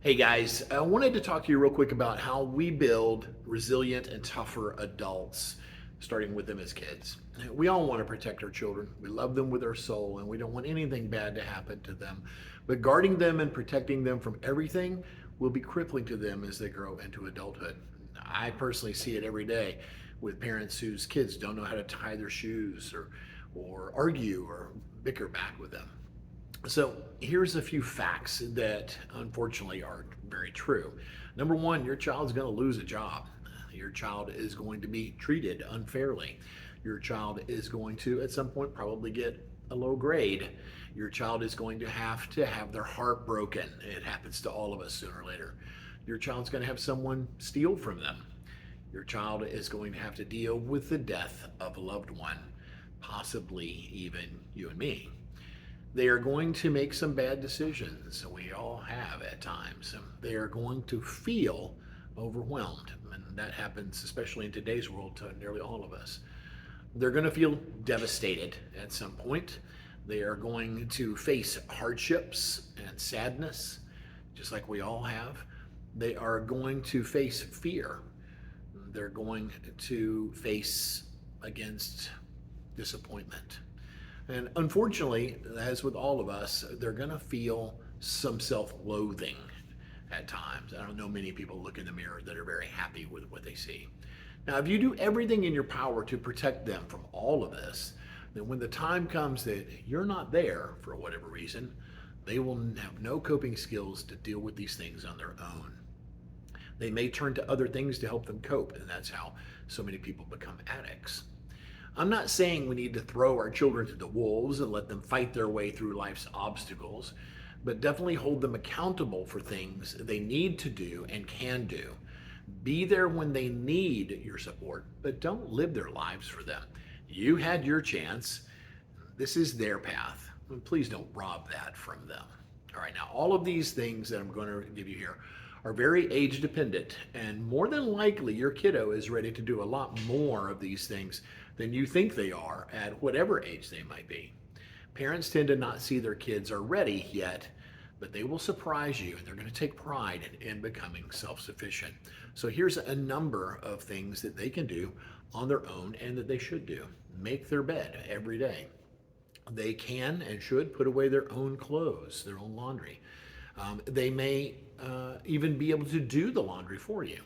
Hey guys, I wanted to talk to you real quick about how we build resilient and tougher adults, starting with them as kids. We all want to protect our children. We love them with our soul, and we don't want anything bad to happen to them. But guarding them and protecting them from everything will be crippling to them as they grow into adulthood. I personally see it every day with parents whose kids don't know how to tie their shoes or argue or bicker back with them. So here's a few facts that unfortunately are very true. Number one, your child's going to lose a job. Your child is going to be treated unfairly. Your child is going to, at some point, probably get a low grade. Your child is going to have their heart broken. It happens to all of us sooner or later. Your child's going to have someone steal from them. Your child is going to have to deal with the death of a loved one, possibly even you and me. They are going to make some bad decisions. We all have at times. They are going to feel overwhelmed. And that happens, especially in today's world, to nearly all of us. They're going to feel devastated at some point. They are going to face hardships and sadness, just like we all have. They are going to face fear. They're going to face against disappointment. And unfortunately, as with all of us, they're going to feel some self-loathing at times. I don't know many people look in the mirror that are very happy with what they see. Now, if you do everything in your power to protect them from all of this, then when the time comes that you're not there for whatever reason, they will have no coping skills to deal with these things on their own. They may turn to other things to help them cope, and that's how so many people become addicts. I'm not saying we need to throw our children to the wolves and let them fight their way through life's obstacles, but definitely hold them accountable for things they need to do and can do. Be there when they need your support, but don't live their lives for them. You had your chance. This is their path. Please don't rob that from them. All right, now all of these things that I'm going to give you here are very age dependent, and more than likely your kiddo is ready to do a lot more of these things than you think they are at whatever age they might be. Parents tend to not see their kids are ready yet, but they will surprise you, and they're going to take pride in becoming self-sufficient. So here's a number of things that they can do on their own and that they should do. Make their bed every day. They can and should put away their own clothes, their own laundry. They may even be able to do the laundry for you.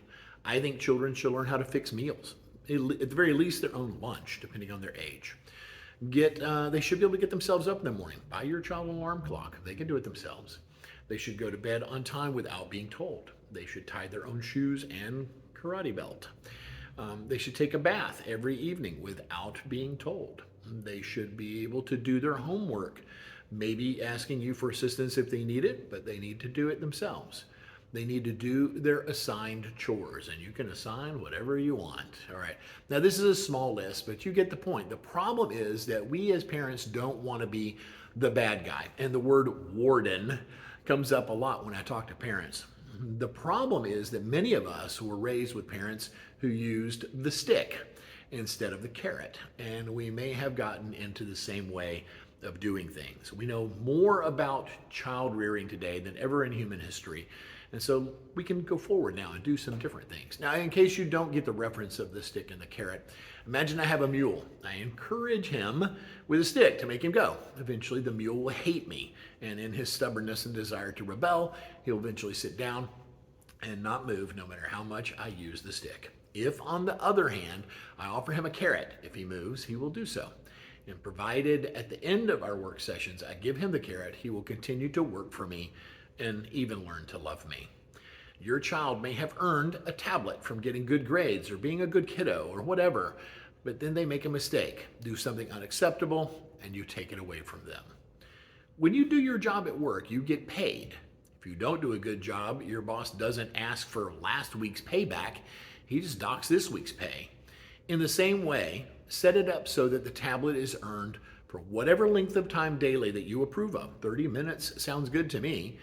I think children should learn how to fix meals, at the very least their own lunch, depending on their age. They should be able to get themselves up in the morning. Buy your child an alarm clock. They can do it themselves. They should go to bed on time without being told. They should tie their own shoes and karate belt. They should take a bath every evening without being told. They should be able to do their homework, maybe asking you for assistance if they need it, but they need to do it themselves. They need to do their assigned chores, and you can assign whatever you want. All right. Now, this is a small list, but you get the point. The problem is that we as parents don't want to be the bad guy, and the word warden comes up a lot when I talk to parents. The problem is that many of us were raised with parents who used the stick instead of the carrot, and we may have gotten into the same way of doing things. We know more about child rearing today than ever in human history. And so we can go forward now and do some different things. Now, in case you don't get the reference of the stick and the carrot, imagine I have a mule. I encourage him with a stick to make him go. Eventually, the mule will hate me. And in his stubbornness and desire to rebel, he'll eventually sit down and not move no matter how much I use the stick. If, on the other hand, I offer him a carrot, if he moves, he will do so. And provided at the end of our work sessions, I give him the carrot, he will continue to work for me and even learn to love me. Your child may have earned a tablet from getting good grades or being a good kiddo or whatever, but then they make a mistake, do something unacceptable, and you take it away from them. When you do your job at work, you get paid. If you don't do a good job, your boss doesn't ask for last week's payback, he just docks this week's pay. In the same way, set it up so that the tablet is earned for whatever length of time daily that you approve of. 30 minutes sounds good to me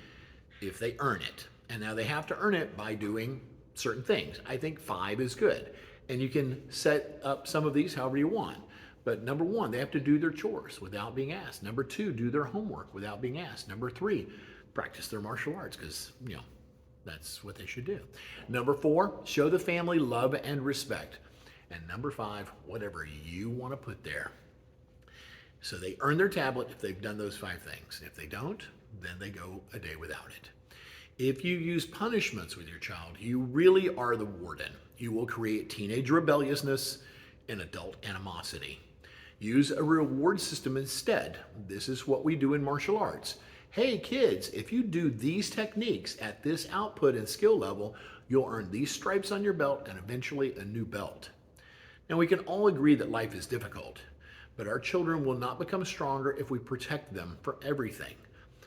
if they earn it. And now they have to earn it by doing certain things. I think 5 is good. And you can set up some of these however you want. But number 1, they have to do their chores without being asked. Number 2, do their homework without being asked. Number 3, practice their martial arts because, That's what they should do. Number 4, show the family love and respect. And number 5, whatever you want to put there. So they earn their tablet if they've done those 5 things. If they don't, then they go a day without it. If you use punishments with your child, you really are the warden. You will create teenage rebelliousness and adult animosity. Use a reward system instead. This is what we do in martial arts. Hey kids, if you do these techniques at this output and skill level, you'll earn these stripes on your belt and eventually a new belt. Now we can all agree that life is difficult, but our children will not become stronger if we protect them for everything.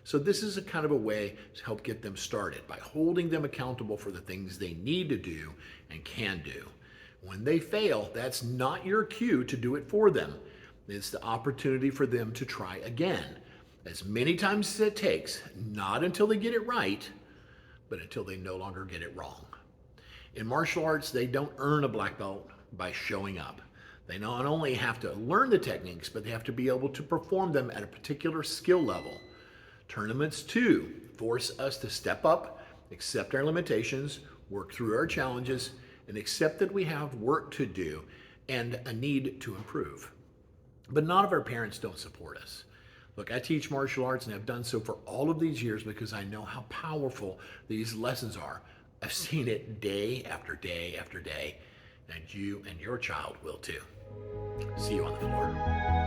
So this is a kind of a way to help get them started by holding them accountable for the things they need to do and can do. When they fail, that's not your cue to do it for them. It's the opportunity for them to try again, as many times as it takes, not until they get it right, but until they no longer get it wrong. In martial arts, they don't earn a black belt by showing up. They not only have to learn the techniques, but they have to be able to perform them at a particular skill level. Tournaments, too, force us to step up, accept our limitations, work through our challenges, and accept that we have work to do and a need to improve. But none of our parents don't support us. Look, I teach martial arts and have done so for all of these years because I know how powerful these lessons are. I've seen it day after day after day, and you and your child will too. See you on the floor.